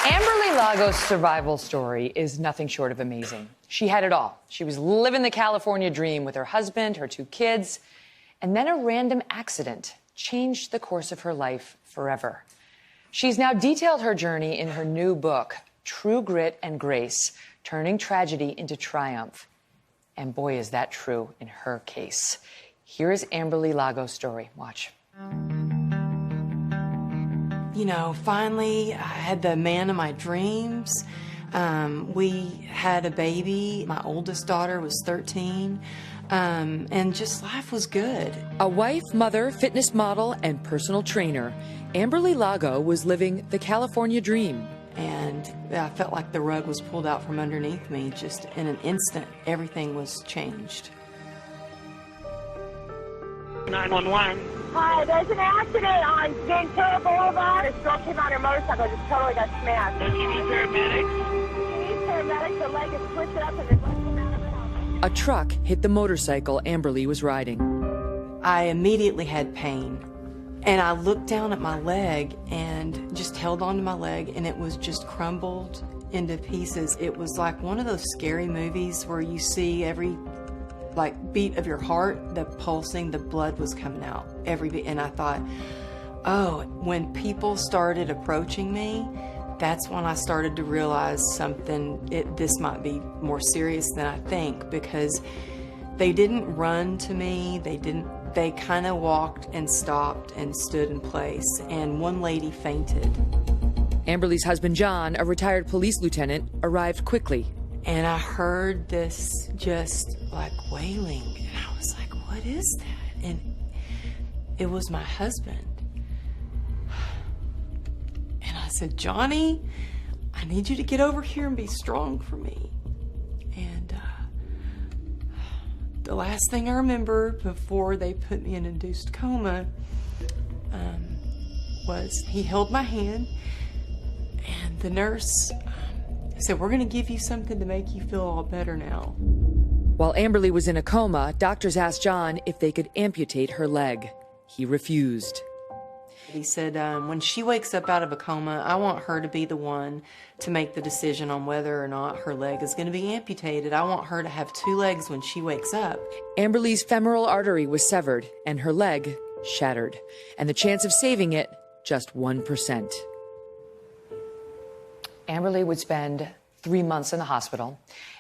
Amberly Lago's survival story is nothing short of amazing. She had it all. She was living the California dream with her husband, her 2 kids, and then a random accident changed the course of her life forever. She's now detailed her journey in her new book, True Grit and Grace, Turning Tragedy into Triumph. And boy, is that true in her case. Here is Amberly Lago's story. Watch. You know, finally, I had the man of my dreams. We had a baby. My oldest daughter was 13. And just life was good. A wife, mother, fitness model, and personal trainer, Amberly Lago was living the California dream. And I felt like the rug was pulled out from underneath me. Just in an instant, everything was changed. 911. Hi, there's an accident on Ventura Boulevard. A girl came on her motorcycle and just totally got smashed. Does she need paramedics? She needs paramedics. Her leg is twisted up and there's like some out of the house. A truck hit the motorcycle Amberly was riding. I immediately had pain. And I looked down at my leg and just held onto my leg, and it was just crumbled into pieces. It was like one of those scary movies where you see every beat of your heart, the pulsing, the blood was coming out every beat. And I thought, oh, when people started approaching me, that's when I started to realize something, this might be more serious than I think, because they didn't run to me, they kind of walked and stopped and stood in place, and one lady fainted. Amberly's husband, John, a retired police lieutenant, arrived quickly. And I heard this just like wailing, and I was like, what is that? And it was my husband. And I said, Johnny, I need you to get over here and be strong for me. And the last thing I remember before they put me in induced coma was he held my hand, and the nurse said, we're going to give you something to make you feel all better now. While Amberly was in a coma, doctors asked John if they could amputate her leg. He refused. He said, when she wakes up out of a coma, I want her to be the one to make the decision on whether or not her leg is going to be amputated. I want her to have 2 legs when she wakes up. Amberly's femoral artery was severed and her leg shattered, and the chance of saving it, just 1%. Amberly would spend 3 months in the hospital,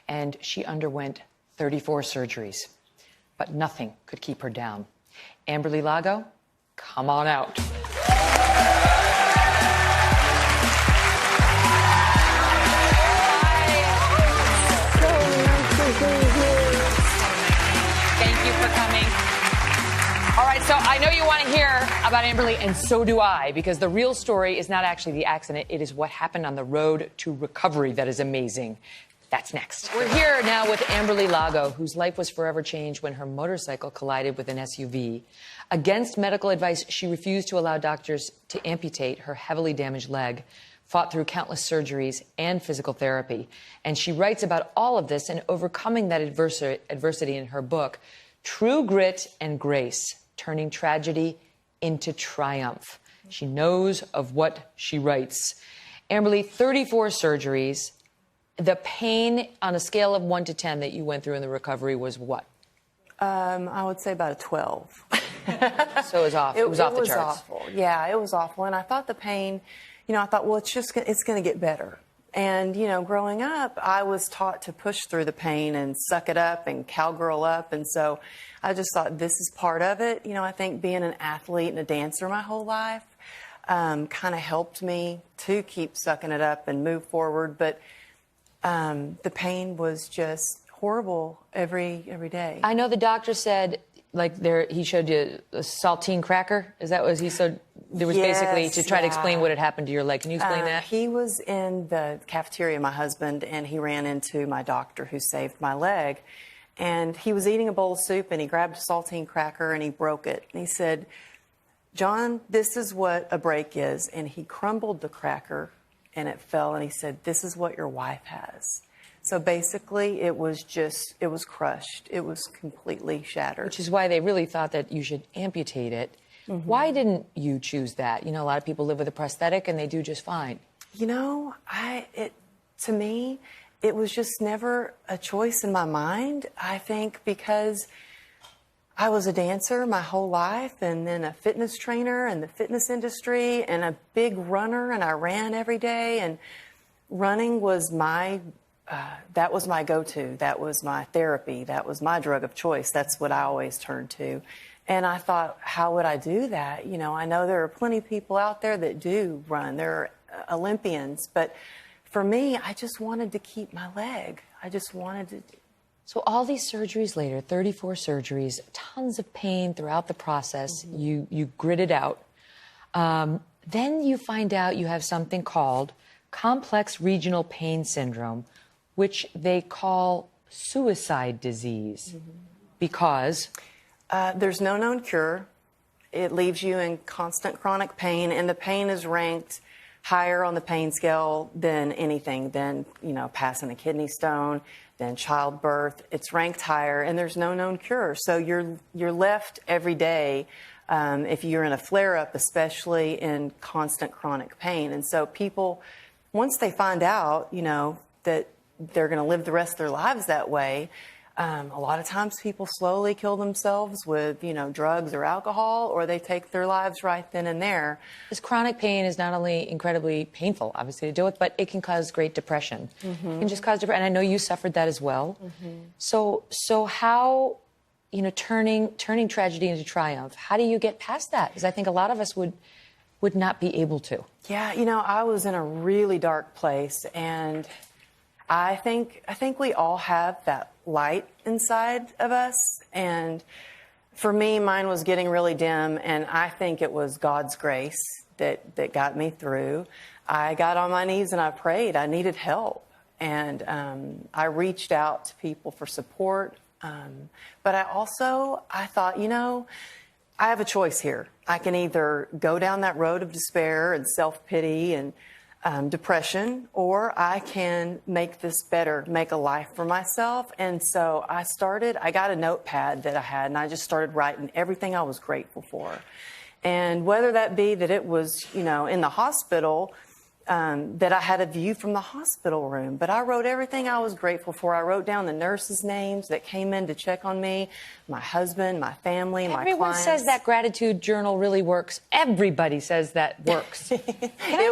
and she underwent 34 surgeries. But nothing could keep her down. Amberly Lago, come on out. Thank you for coming. All right, so I know you want to hear about Amberly, and so do I, because the real story is not actually the accident. It is what happened on the road to recovery that is amazing. That's next. We're here now with Amberly Lago, whose life was forever changed when her motorcycle collided with an SUV. Against medical advice, she refused to allow doctors to amputate her heavily damaged leg, fought through countless surgeries and physical therapy. And she writes about all of this and overcoming that adversity in her book, True Grit and Grace, Turning Tragedy into Triumph. She knows of what she writes. Amberly, 34 surgeries. The pain on a scale of 1 to 10 that you went through in the recovery was what? I would say about a 12. So it was off. It was off the charts. It was awful. Yeah, it was awful. And I thought the pain, I thought, well, it's going to get better. And, growing up, I was taught to push through the pain and suck it up and cowgirl up. And so I just thought this is part of it. I think being an athlete and a dancer my whole life kind of helped me to keep sucking it up and move forward. But the pain was just horrible every day. I know the doctor said, he showed you a saltine cracker. Is that what he said? There was basically to try to explain what had happened to your leg. Can you explain that? He was in the cafeteria, my husband, and he ran into my doctor who saved my leg. And he was eating a bowl of soup, and he grabbed a saltine cracker, and he broke it. And he said, John, this is what a break is. And he crumbled the cracker, and it fell, and he said, this is what your wife has. So basically, it was crushed. It was completely shattered. Which is why they really thought that you should amputate it. Mm-hmm. Why didn't you choose that? A lot of people live with a prosthetic and they do just fine. You know, to me, it was just never a choice in my mind. I think because I was a dancer my whole life, and then a fitness trainer in the fitness industry, and a big runner, and I ran every day, and running was that was my go-to. That was my therapy. That was my drug of choice. That's what I always turned to. And I thought, how would I do that? You know, I know there are plenty of people out there that do run. There are Olympians. But for me, I just wanted to keep my leg. I just wanted to. So all these surgeries later, 34 surgeries, tons of pain throughout the process. You grit it out. Then you find out you have something called complex regional pain syndrome, which they call suicide disease because there's no known cure. It leaves you in constant chronic pain, and the pain is ranked higher on the pain scale than anything, than, you know, passing a kidney stone, than childbirth. It's ranked higher, and there's no known cure. So you're left every day, if you're in a flare-up, especially in constant chronic pain. And so people, once they find out, you know, that they're going to live the rest of their lives that way, a lot of times people slowly kill themselves with, you know, drugs or alcohol, or they take their lives right then and there. this chronic pain is not only incredibly painful, obviously, to deal with, but it can cause great depression. It can just cause depression. And I know you suffered that as well. So how, you know, turning tragedy into triumph, how do you get past that? Because I think a lot of us would not be able to. Yeah, you know, I was in a really dark place, and I think we all have that light inside of us, and for me, mine was getting really dim, and I think it was God's grace that got me through. I got on my knees and I prayed. I needed help, and I reached out to people for support, but I thought, you know, I have a choice here. I can either go down that road of despair and self-pity and depression, or I can make this better, make a life for myself. And so I got a notepad that I had, and I just started writing everything I was grateful for. And whether that be that it was, you know, in the hospital, that I had a view from the hospital room, but I wrote everything I was grateful for. I wrote down the nurses' names that came in to check on me, my husband, my family, my clients. Everyone says that gratitude journal really works. Everybody says that works. It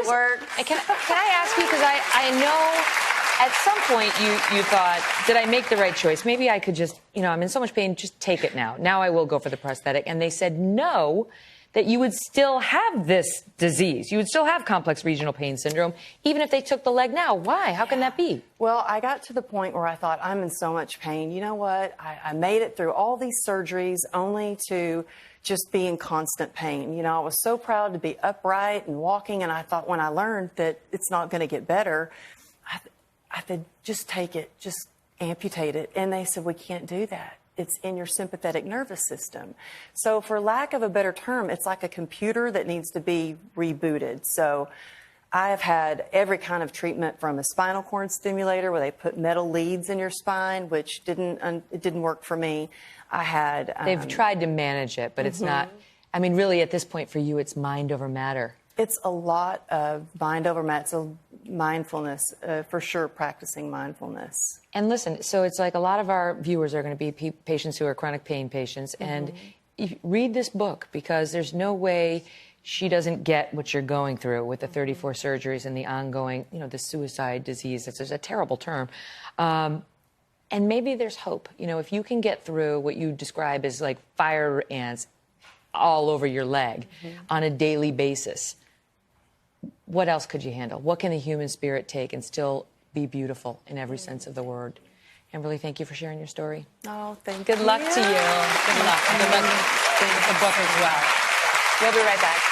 works. Can I ask you, because I know at some point you thought, did I make the right choice? Maybe I could just, you know, I'm in so much pain, just take it now. Now I will go for the prosthetic. And they said no, that you would still have this disease. You would still have complex regional pain syndrome, even if they took the leg now. Why? How can that be? Well, I got to the point where I thought, I'm in so much pain. You know what? I made it through all these surgeries only to just be in constant pain. You know, I was so proud to be upright and walking, and I thought when I learned that it's not going to get better, I said, just take it, just amputate it. And they said, we can't do that. It's in your sympathetic nervous system. So for lack of a better term, it's like a computer that needs to be rebooted. So I have had every kind of treatment, from a spinal cord stimulator where they put metal leads in your spine, which it didn't work for me. I had... They've tried to manage it, but it's not... I mean, really, at this point for you, it's mind over matter. It's a lot of mind over matter. So mindfulness, for sure, practicing mindfulness. And listen, so it's like a lot of our viewers are going to be patients who are chronic pain patients. And read this book, because there's no way she doesn't get what you're going through with the 34 surgeries and the ongoing, you know, the suicide disease. It's a terrible term. And maybe there's hope. You know, if you can get through what you describe as like fire ants all over your leg on a daily basis, what else could you handle? What can the human spirit take and still be beautiful in every sense of the word? Amberly, thank you for sharing your story. Oh, thank you. Good luck to you. Good luck. Good luck with the book as well. We'll be right back.